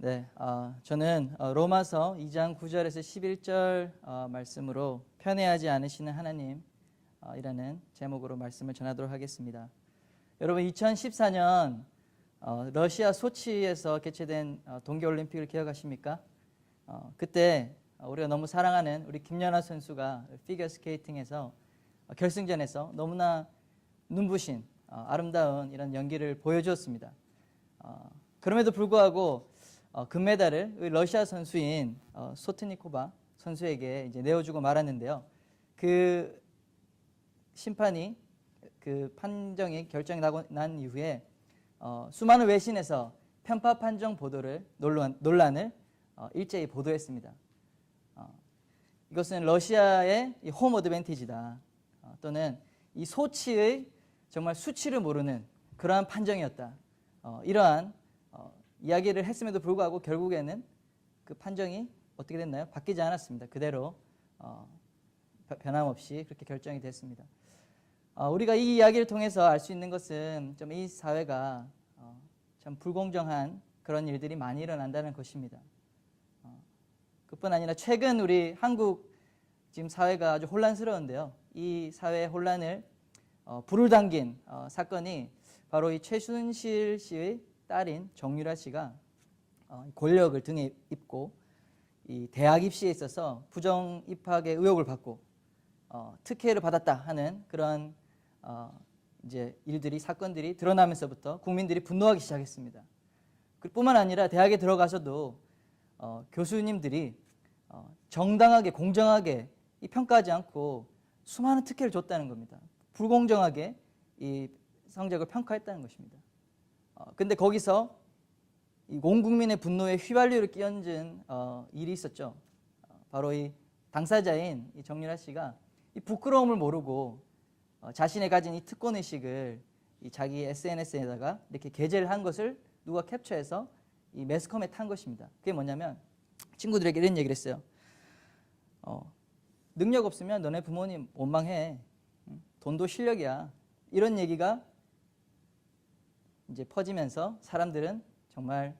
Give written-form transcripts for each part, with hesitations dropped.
네, 저는 로마서 2장 9절에서 11절 말씀으로 편애하지 않으시는 하나님 이라는 제목으로 말씀을 전하도록 하겠습니다. 여러분 2014년 러시아 소치에서 개최된 동계올림픽을 기억하십니까? 그때 우리가 너무 사랑하는 우리 김연아 선수가 피겨스케이팅에서 결승전에서 너무나 눈부신 아름다운 이런 연기를 보여주었습니다. 그럼에도 불구하고 금메달을 러시아 선수인 소트니코바 선수에게 이제 내어주고 말았는데요. 그 심판이 그 판정이 결정이 난 이후에 수많은 외신에서 편파 판정 보도를 논란을 일제히 보도했습니다. 이것은 러시아의 홈 어드밴티지다. 또는 이 소치의 정말 수치를 모르는 그러한 판정이었다. 이러한 이야기를 했음에도 불구하고 결국에는 그 판정이 어떻게 됐나요? 바뀌지 않았습니다. 그대로 변함없이 그렇게 결정이 됐습니다. 우리가 이 이야기를 통해서 알 수 있는 것은 좀 이 사회가 참 불공정한 그런 일들이 많이 일어난다는 것입니다. 그뿐 아니라 최근 우리 한국 지금 사회가 아주 혼란스러운데요. 이 사회의 혼란을 불을 당긴 사건이 바로 이 최순실 씨의 딸인 정유라 씨가 권력을 등에 입고 이 대학 입시에 있어서 부정 입학의 의혹을 받고 특혜를 받았다 하는 그런 이제 일들이 사건들이 드러나면서부터 국민들이 분노하기 시작했습니다. 그뿐만 아니라 대학에 들어가서도 교수님들이 정당하게 공정하게 이 평가하지 않고 수많은 특혜를 줬다는 겁니다. 불공정하게 이 성적을 평가했다는 것입니다. 근데 거기서 온 국민의 분노에 휘발유를 끼얹은 일이 있었죠. 바로 이 당사자인 이 정유라 씨가 이 부끄러움을 모르고 자신의 가진 이 특권 의식을 이 자기 SNS에다가 이렇게 게재를 한 것을 누가 캡처해서 이 매스컴에 탄 것입니다. 그게 뭐냐면 친구들에게 이런 얘기를 했어요. 능력 없으면 너네 부모님 원망해. 돈도 실력이야. 이런 얘기가 이제 퍼지면서 사람들은 정말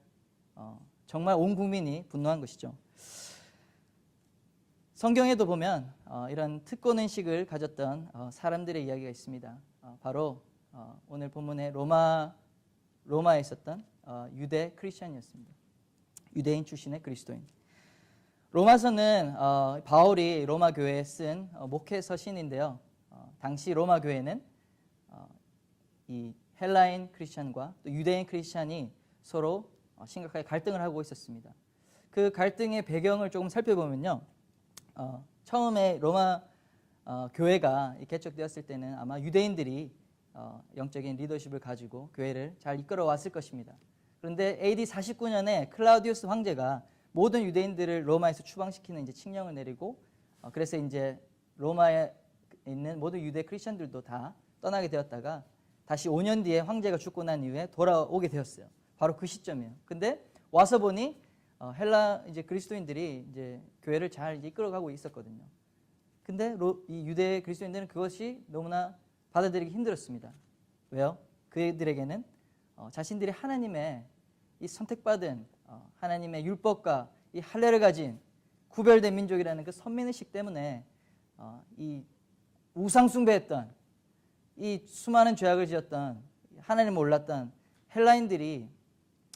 온 국민이 분노한 것이죠. 성경에도 보면 이런 특권 의식을 가졌던 사람들의 이야기가 있습니다. 바로 오늘 본문에 로마에 있었던 유대 크리스천이었습니다. 유대인 출신의 그리스도인. 로마서는 바울이 로마 교회에 쓴 목회 서신인데요. 당시 로마 교회는 이 헬라인 크리스천과 또 유대인 크리스천이 서로 심각하게 갈등을 하고 있었습니다. 그 갈등의 배경을 조금 살펴보면요. 처음에 로마 교회가 개척되었을 때는 아마 유대인들이 영적인 리더십을 가지고 교회를 잘 이끌어 왔을 것입니다. 그런데 AD 49년에 클라우디우스 황제가 모든 유대인들을 로마에서 추방시키는 이제 칙령을 내리고 그래서 이제 로마에 있는 모든 유대 크리스천들도 다 떠나게 되었다가 다시 5년 뒤에 황제가 죽고 난 이후에 돌아오게 되었어요. 바로 그 시점이에요. 근데 와서 보니 헬라 이제 그리스도인들이 이제 교회를 잘 이끌어가고 있었거든요. 근데 이 유대 그리스도인들은 그것이 너무나 받아들이기 힘들었습니다. 왜요? 그들에게는 자신들이 하나님의 이 선택받은 하나님의 율법과 이 할례를 가진 구별된 민족이라는 그 선민의식 때문에 이 우상 숭배했던 이 수많은 죄악을 지었던 하나님을 몰랐던 헬라인들이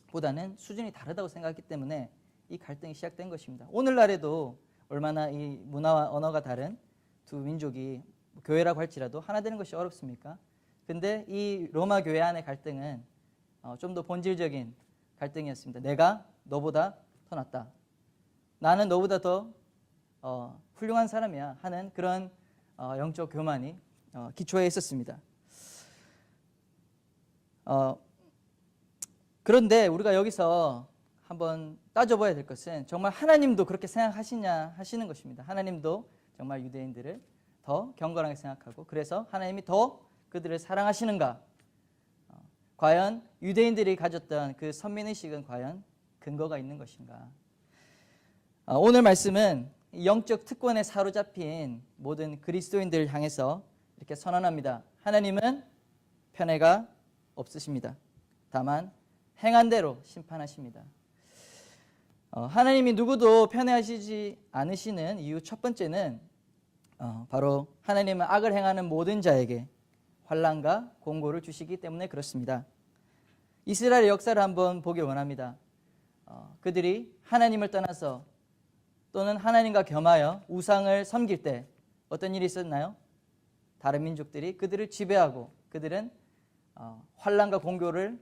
보다는 수준이 다르다고 생각했기 때문에 이 갈등이 시작된 것입니다. 오늘날에도 얼마나 이 문화와 언어가 다른 두 민족이 교회라고 할지라도 하나 되는 것이 어렵습니까? 근데 이 로마 교회 안의 갈등은 좀 더 본질적인 갈등이었습니다. 내가 너보다 더 낫다. 나는 너보다 더 훌륭한 사람이야 하는 그런 영적 교만이 기초에 있었습니다. 그런데 우리가 여기서 한번 따져봐야 될 것은 정말 하나님도 그렇게 생각하시냐 하시는 것입니다. 하나님도 정말 유대인들을 더 경건하게 생각하고 그래서 하나님이 더 그들을 사랑하시는가? 과연 유대인들이 가졌던 그 선민의식은 과연 근거가 있는 것인가? 오늘 말씀은 영적 특권에 사로잡힌 모든 그리스도인들을 향해서 이렇게 선언합니다. 하나님은 편애가 없으십니다. 다만 행한 대로 심판하십니다. 하나님이 누구도 편애하시지 않으시는 이유 첫 번째는 바로 하나님은 악을 행하는 모든 자에게 환난과 공고를 주시기 때문에 그렇습니다. 이스라엘의 역사를 한번 보기 원합니다. 그들이 하나님을 떠나서 또는 하나님과 겸하여 우상을 섬길 때 어떤 일이 있었나요? 다른 민족들이 그들을 지배하고 그들은 환난과 공고를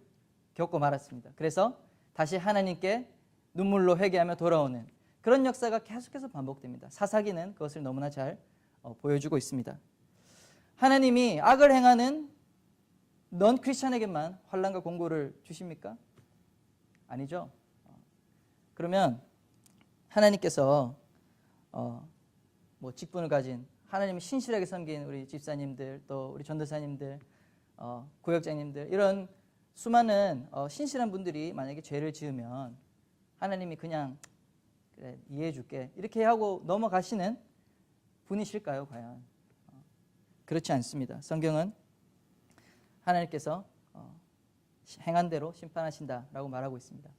겪고 말았습니다. 그래서 다시 하나님께 눈물로 회개하며 돌아오는 그런 역사가 계속해서 반복됩니다. 사사기는 그것을 너무나 잘 보여주고 있습니다. 하나님이 악을 행하는 넌 크리스천에게만 환난과 공고를 주십니까? 아니죠. 그러면 하나님께서 직분을 가진 하나님을 신실하게 섬긴 우리 집사님들 또 우리 전도사님들 구역장님들 이런 수많은 신실한 분들이 만약에 죄를 지으면 하나님이 그냥 그래 이해해 줄게 이렇게 하고 넘어가시는 분이실까요 과연? 그렇지 않습니다. 성경은 하나님께서 행한 대로 심판하신다라고 말하고 있습니다.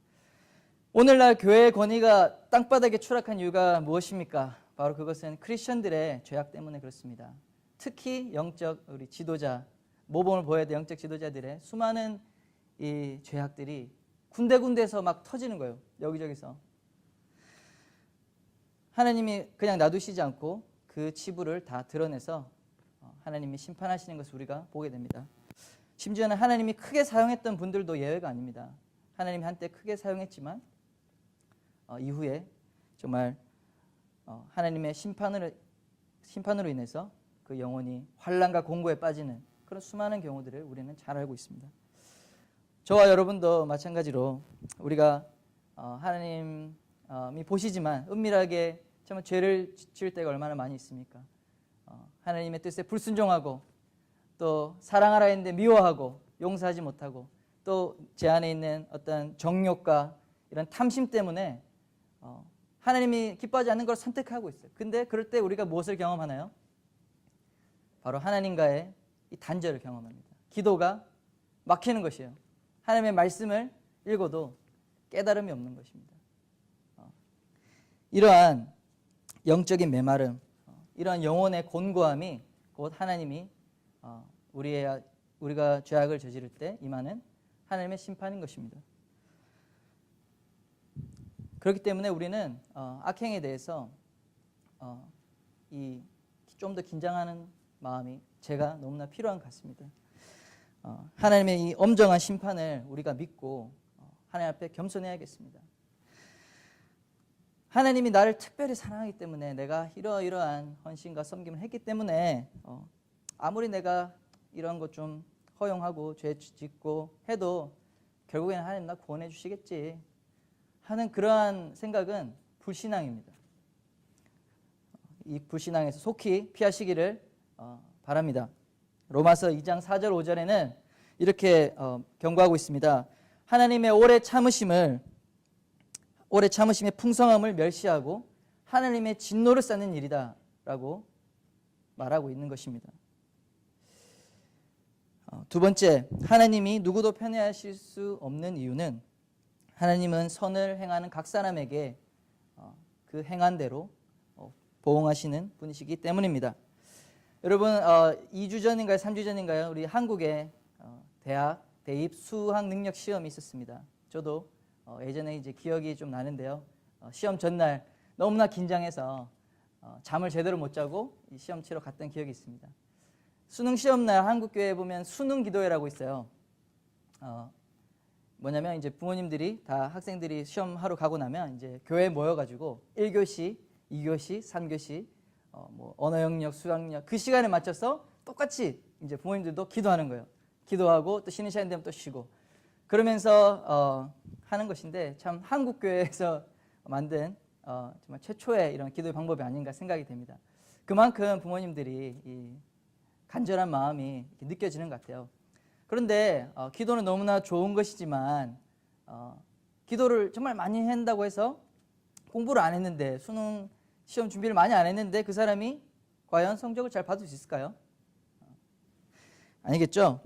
오늘날 교회의 권위가 땅바닥에 추락한 이유가 무엇입니까? 바로 그것은 크리스천들의 죄악 때문에 그렇습니다. 특히 영적 우리 지도자, 모범을 보여야 될 영적 지도자들의 수많은 이 죄악들이 군데군데서 막 터지는 거예요. 여기저기서. 하나님이 그냥 놔두시지 않고 그 치부를 다 드러내서 하나님이 심판하시는 것을 우리가 보게 됩니다. 심지어는 하나님이 크게 사용했던 분들도 예외가 아닙니다. 하나님이 한때 크게 사용했지만 이후에 정말 하나님의 심판으로 인해서 그 영혼이 환난과 공고에 빠지는 그런 수많은 경우들을 우리는 잘 알고 있습니다. 저와 여러분도 마찬가지로 우리가 하나님이 보시지만 은밀하게 정말 죄를 지을 때가 얼마나 많이 있습니까? 하나님의 뜻에 불순종하고 또 사랑하라 했는데 미워하고 용서하지 못하고 또 제 안에 있는 어떤 정욕과 이런 탐심 때문에 하나님이 기뻐하지 않는 걸 선택하고 있어요. 근데 그럴 때 우리가 무엇을 경험하나요? 바로 하나님과의 이 단절을 경험합니다. 기도가 막히는 것이에요. 하나님의 말씀을 읽어도 깨달음이 없는 것입니다. 이러한 영적인 메마름, 이러한 영혼의 곤고함이 곧 하나님이 우리가 죄악을 저지를 때 임하는 하나님의 심판인 것입니다. 그렇기 때문에 우리는 악행에 대해서 좀 더 긴장하는 마음이 제가 너무나 필요한 것 같습니다. 하나님의 이 엄정한 심판을 우리가 믿고 하나님 앞에 겸손해야겠습니다. 하나님이 나를 특별히 사랑하기 때문에 내가 이러이러한 헌신과 섬김을 했기 때문에 아무리 내가 이런 것 좀 허용하고 죄 짓고 해도 결국에는 하나님 나 구원해 주시겠지 하는 그러한 생각은 불신앙입니다. 이 불신앙에서 속히 피하시기를 바랍니다. 로마서 2장 4절 5절에는 이렇게 경고하고 있습니다. 하나님의 오래 참으심의 풍성함을 멸시하고 하나님의 진노를 쌓는 일이다 라고 말하고 있는 것입니다. 두 번째, 하나님이 누구도 편애하실 수 없는 이유는 하나님은 선을 행하는 각 사람에게 그 행한 대로 보응하시는 분이시기 때문입니다. 여러분 2주 전인가요? 3주 전인가요? 우리 한국에 대학 대입 수학 능력 시험이 있었습니다. 저도 예전에 이제 기억이 좀 나는데요. 시험 전날 너무나 긴장해서 잠을 제대로 못 자고 이 시험 치러 갔던 기억이 있습니다. 수능 시험 날 한국 교회에 보면 수능 기도회라고 있어요. 뭐냐면 이제 부모님들이 다 학생들이 시험하러 가고 나면 이제 교회에 모여가지고 1교시, 2교시, 3교시 뭐 언어 영역, 수학 영역 그 시간에 맞춰서 똑같이 이제 부모님들도 기도하는 거예요. 기도하고 또 쉬는 시간 되면 또 쉬고 그러면서 하는 것인데 참 한국 교회에서 만든 정말 최초의 이런 기도의 방법이 아닌가 생각이 됩니다. 그만큼 부모님들이 이 간절한 마음이 느껴지는 것 같아요. 그런데 기도는 너무나 좋은 것이지만 기도를 정말 많이 한다고 해서 공부를 안 했는데 수능 시험 준비를 많이 안 했는데 그 사람이 과연 성적을 잘 받을 수 있을까요? 아니겠죠.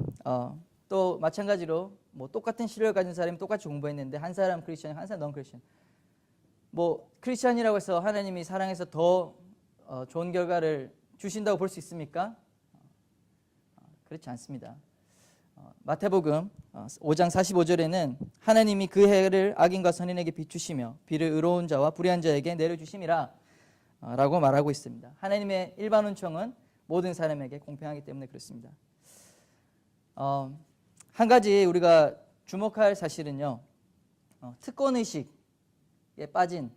또 마찬가지로 뭐 똑같은 실력을 가진 사람이 똑같이 공부했는데 한 사람 크리스천, 한 사람 넌 크리스천. 뭐 크리스찬이라고 해서 하나님이 사랑해서 더 좋은 결과를 주신다고 볼 수 있습니까? 그렇지 않습니다. 마태복음 5장 45절에는 하나님이 그 해를 악인과 선인에게 비추시며 비를 의로운 자와 불의한 자에게 내려주심이라 라고 말하고 있습니다. 하나님의 일반 은총은 모든 사람에게 공평하기 때문에 그렇습니다. 한 가지 우리가 주목할 사실은요, 특권의식에 빠진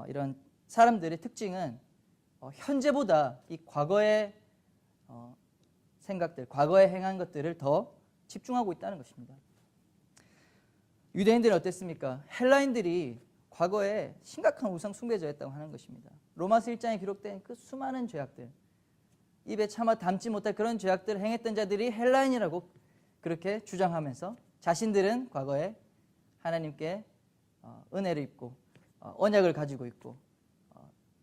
이런 사람들의 특징은 현재보다 이 과거의 생각들, 과거에 행한 것들을 더 집중하고 있다는 것입니다. 유대인들은 어땠습니까? 헬라인들이 과거에 심각한 우상 숭배자였다고 하는 것입니다. 로마서 1장에 기록된 그 수많은 죄악들, 입에 차마 담지 못할 그런 죄악들을 행했던 자들이 헬라인이라고 그렇게 주장하면서 자신들은 과거에 하나님께 은혜를 입고 언약을 가지고 있고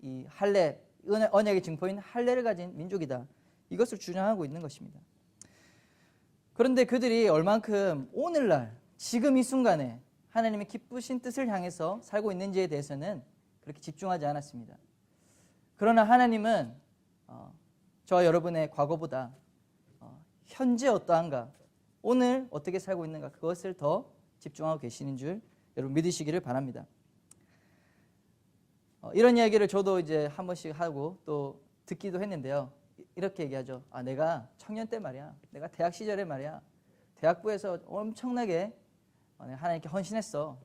이 할례, 언약의 증거인 할례를 가진 민족이다, 이것을 주장하고 있는 것입니다. 그런데 그들이 얼만큼 오늘날 지금 이 순간에 하나님의 기쁘신 뜻을 향해서 살고 있는지에 대해서는 그렇게 집중하지 않았습니다. 그러나 하나님은 저와 여러분의 과거보다 현재 어떠한가, 오늘 어떻게 살고 있는가, 그것을 더 집중하고 계시는 줄 여러분 믿으시기를 바랍니다. 이런 이야기를 저도 이제 한 번씩 하고 또 듣기도 했는데요. 이렇게 얘기하죠. 내가 청년 때 말이야, 내가 대학 시절에 말이야, 대학부에서 엄청나게 하나님께 헌신했어.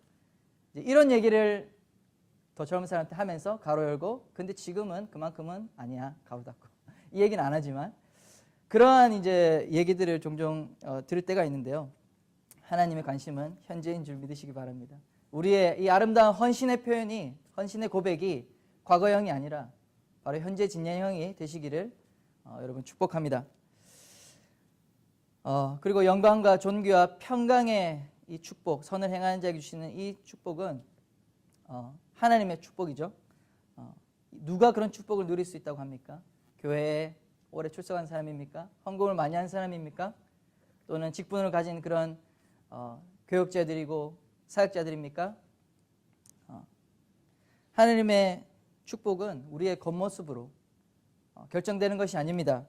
이런 얘기를 더 젊은 사람한테 하면서 가로 열고, 근데 지금은 그만큼은 아니야, 가로 닫고. 이 얘기는 안 하지만 그러한 이제 얘기들을 종종 들을 때가 있는데요. 하나님의 관심은 현재인 줄 믿으시기 바랍니다. 우리의 이 아름다운 헌신의 표현이, 헌신의 고백이 과거형이 아니라 바로 현재 진행형이 되시기를 여러분 축복합니다. 그리고 영광과 존귀와 평강의 이 축복, 선을 행하는 자에게 주시는 이 축복은 하나님의 축복이죠. 누가 그런 축복을 누릴 수 있다고 합니까? 교회에 오래 출석한 사람입니까? 헌금을 많이 한 사람입니까? 또는 직분을 가진 그런 교역자들이고 사역자들입니까? 하나님의 축복은 우리의 겉모습으로 결정되는 것이 아닙니다.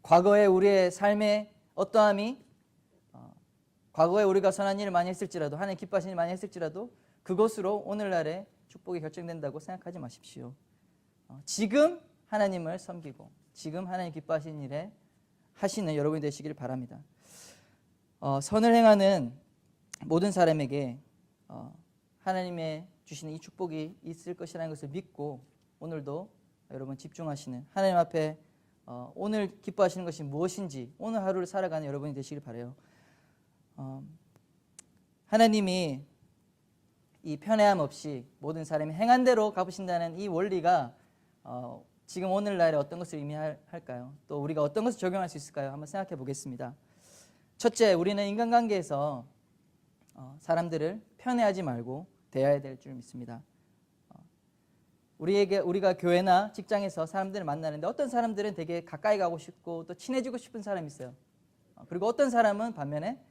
과거에 우리의 삶의 어떠함이, 과거에 우리가 선한 일을 많이 했을지라도, 하나님 기뻐하시는 일을 많이 했을지라도 그것으로 오늘날의 축복이 결정된다고 생각하지 마십시오. 지금 하나님을 섬기고 지금 하나님 기뻐하시는 일에 하시는 여러분이 되시길 바랍니다. 선을 행하는 모든 사람에게 하나님의 주시는 이 축복이 있을 것이라는 것을 믿고 오늘도 여러분 집중하시는, 하나님 앞에 오늘 기뻐하시는 것이 무엇인지 오늘 하루를 살아가는 여러분이 되시길 바라요. 하나님이 이 편애함 없이 모든 사람이 행한 대로 갚으신다는 이 원리가 지금 오늘날에 어떤 것을 의미할까요? 또 우리가 어떤 것을 적용할 수 있을까요? 한번 생각해 보겠습니다. 첫째, 우리는 인간관계에서 사람들을 편애하지 말고 대해야 될 줄 믿습니다. 우리가 교회나 직장에서 사람들을 만나는데 어떤 사람들은 되게 가까이 가고 싶고 또 친해지고 싶은 사람이 있어요. 그리고 어떤 사람은 반면에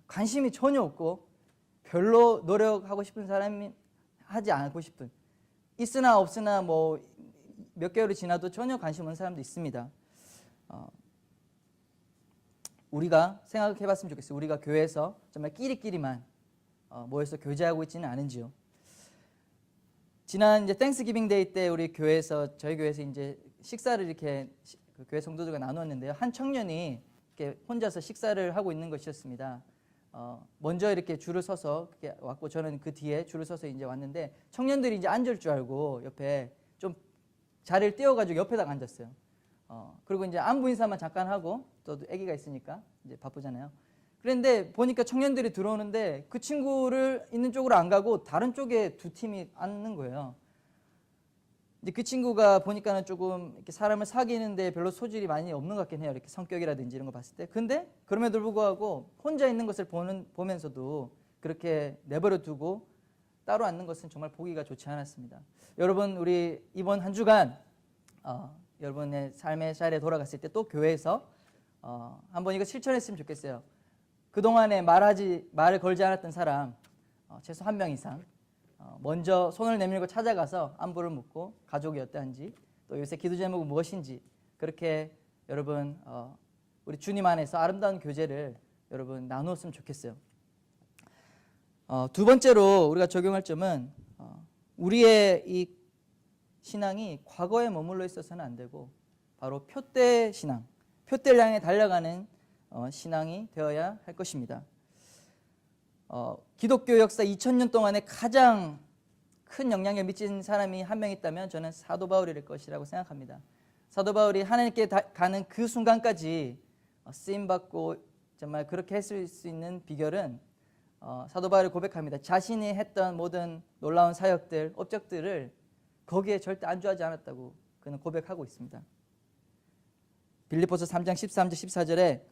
관심이 전혀 없고 별로 노력하고 싶은 사람이 하지 않고 싶은, 있으나 없으나 뭐 몇 개월이 지나도 전혀 관심 없는 사람도 있습니다. 우리가 생각해 봤으면 좋겠어요. 우리가 교회에서 정말 끼리끼리만 모여서 교제하고 있지는 않은지요. 지난 이제 땡스기빙 데이 때 우리 교회에서, 저희 교회에서 이제 식사를 이렇게 교회 성도들과 나누었는데요. 한 청년이 이렇게 혼자서 식사를 하고 있는 것이었습니다. 먼저 이렇게 줄을 서서 이렇게 왔고 저는 그 뒤에 줄을 서서 이제 왔는데, 청년들이 이제 앉을 줄 알고 옆에 좀 자리를 띄워가지고 옆에다가 앉았어요. 그리고 이제 안부 인사만 잠깐 하고, 또 아기가 있으니까 이제 바쁘잖아요. 그런데 보니까 청년들이 들어오는데 그 친구를 있는 쪽으로 안 가고 다른 쪽에 두 팀이 앉는 거예요. 이제 그 친구가 보니까는 조금 이렇게 사람을 사귀는데 별로 소질이 많이 없는 것 같긴 해요. 이렇게 성격이라든지 이런 거 봤을 때. 근데 그럼에도 불구하고 혼자 있는 것을 보면서도 그렇게 내버려 두고 따로 앉는 것은 정말 보기가 좋지 않았습니다. 여러분, 우리 이번 한 주간 여러분의 삶의 자리에 돌아갔을 때 또 교회에서 한번 이거 실천했으면 좋겠어요. 그동안에 말을 걸지 않았던 사람 최소 한 명 이상 먼저 손을 내밀고 찾아가서 안부를 묻고 가족이 어떠한지 또 요새 기도 제목은 무엇인지 그렇게 여러분 우리 주님 안에서 아름다운 교제를 여러분 나누었으면 좋겠어요. 두 번째로 우리가 적용할 점은 우리의 이 신앙이 과거에 머물러 있어서는 안 되고 바로 표대 신앙, 표대를 향해 달려가는 신앙이 되어야 할 것입니다. 기독교 역사 2000년 동안에 가장 큰 영향을 미친 사람이 한 명 있다면 저는 사도 바울일 것이라고 생각합니다. 사도 바울이 하나님께 가는 그 순간까지 쓰임받고 정말 그렇게 했을 수 있는 비결은 사도 바울이 고백합니다. 자신이 했던 모든 놀라운 사역들, 업적들을 거기에 절대 안주하지 않았다고 그는 고백하고 있습니다. 빌립보서 3장 13절 14절에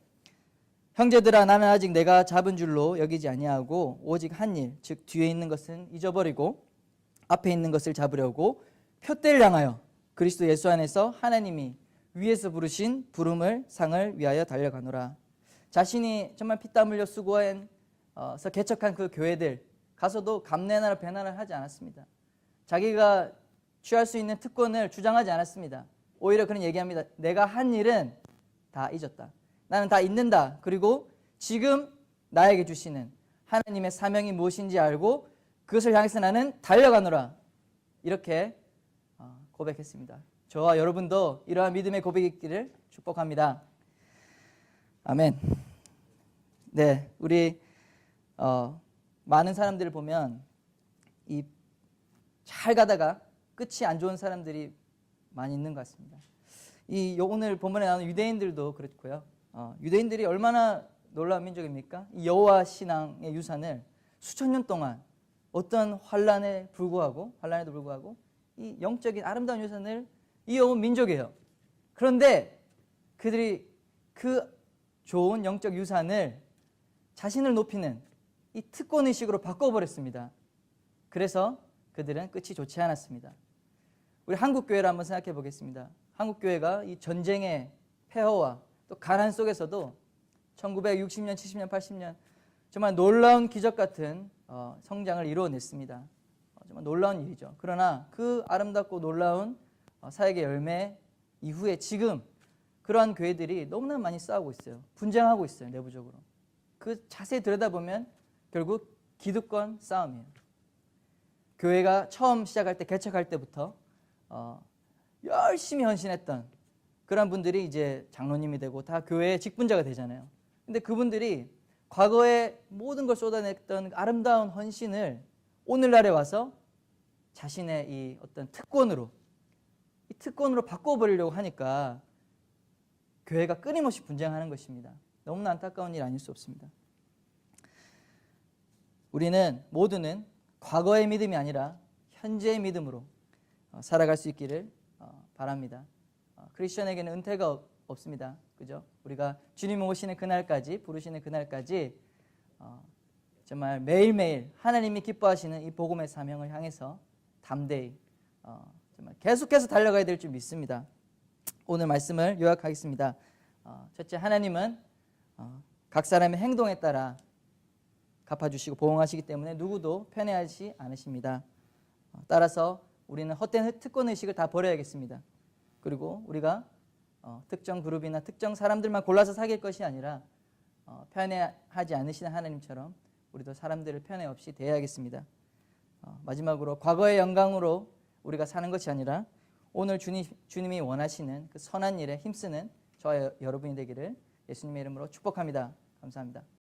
형제들아 나는 아직 내가 잡은 줄로 여기지 아니하고 오직 한 일, 즉 뒤에 있는 것은 잊어버리고 앞에 있는 것을 잡으려고 표대를 향하여 그리스도 예수 안에서 하나님이 위에서 부르신 부름을 상을 위하여 달려가노라. 자신이 정말 피땀 흘려 수고해서 개척한 그 교회들 가서도 감내나 배나를 하지 않았습니다. 자기가 취할 수 있는 특권을 주장하지 않았습니다. 오히려 그는 얘기합니다. 내가 한 일은 다 잊었다. 나는 다 잊는다. 그리고 지금 나에게 주시는 하나님의 사명이 무엇인지 알고 그것을 향해서 나는 달려가노라. 이렇게 고백했습니다. 저와 여러분도 이러한 믿음의 고백이 있기를 축복합니다. 아멘. 네, 우리 많은 사람들을 보면 이 잘 가다가 끝이 안 좋은 사람들이 많이 있는 것 같습니다. 이 오늘 본문에 나오는 유대인들도 그렇고요. 유대인들이 얼마나 놀라운 민족입니까? 이 여호와 신앙의 유산을 수천 년 동안 어떤 환란에도 불구하고 이 영적인 아름다운 유산을 이어온 민족이에요. 그런데 그들이 그 좋은 영적 유산을 자신을 높이는 이 특권의식으로 바꿔버렸습니다. 그래서 그들은 끝이 좋지 않았습니다. 우리 한국교회를 한번 생각해 보겠습니다. 한국교회가 이 전쟁의 폐허와 또 가난 속에서도 1960년, 70년, 80년 정말 놀라운 기적 같은 성장을 이루어냈습니다. 정말 놀라운 일이죠. 그러나 그 아름답고 놀라운 사역의 열매 이후에 지금 그러한 교회들이 너무나 많이 싸우고 있어요. 분쟁하고 있어요. 내부적으로. 그 자세히 들여다보면 결국 기득권 싸움이에요. 교회가 처음 시작할 때, 개척할 때부터 열심히 헌신했던 그런 분들이 이제 장로님이 되고 다 교회의 직분자가 되잖아요. 근데 그분들이 과거에 모든 걸 쏟아냈던 아름다운 헌신을 오늘날에 와서 자신의 이 어떤 특권으로 바꿔버리려고 하니까 교회가 끊임없이 분쟁하는 것입니다. 너무나 안타까운 일 아닐 수 없습니다. 우리는 모두는 과거의 믿음이 아니라 현재의 믿음으로 살아갈 수 있기를 바랍니다. 크리스천에게는 은퇴가 없습니다. 그죠? 우리가 주님 오시는 그날까지, 부르시는 그날까지 정말 매일매일 하나님이 기뻐하시는 이 복음의 사명을 향해서 담대히 정말 계속해서 달려가야 될 줄 믿습니다. 오늘 말씀을 요약하겠습니다. 첫째, 하나님은 각 사람의 행동에 따라 갚아주시고 보응하시기 때문에 누구도 편애하지 않으십니다. 따라서 우리는 헛된 특권의식을 다 버려야겠습니다. 그리고 우리가 특정 그룹이나 특정 사람들만 골라서 사귈 것이 아니라 편애하지 않으시는 하나님처럼 우리도 사람들을 편애 없이 대해야겠습니다. 마지막으로 과거의 영광으로 우리가 사는 것이 아니라 오늘 주님이 원하시는 그 선한 일에 힘쓰는 저와 여러분이 되기를 예수님의 이름으로 축복합니다. 감사합니다.